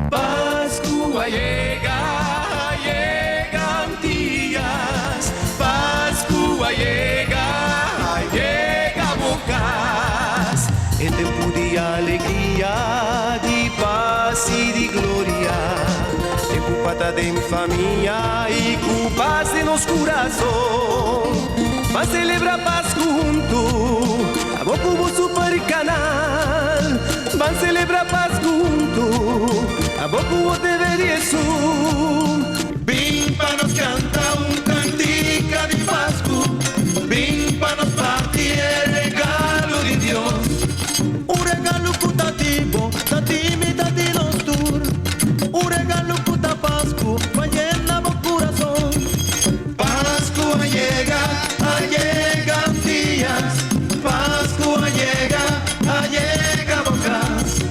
Pascua llegan días, Pascua llega bocas, el tiempo de alegría, de paz y de gloria, de culpata de infamia y culpas de nos corazón. Va a celebrar Pascua junto, a Bocubo Super Canal. Va a celebrar Pascua junto, a Bocubo TV Sul. Vim para nos cantar cantica de Pascua, vim para nos partir el regalo de Dios. Un regalo putativo, da timida de nos tour. Un regalo puta Pascua, va llena mi corazón. Pascua llegan días, Pascua llega bocas.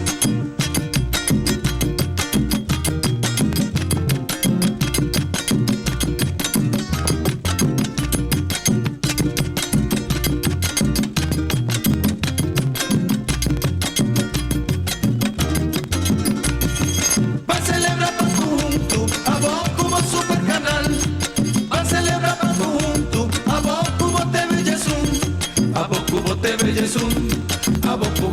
Va a celebrar Pascua junto, a vos como Super Canal. Va a celebrar Pascua junto, a vos como TV Jesús. A vos como TV Jesús, a vos como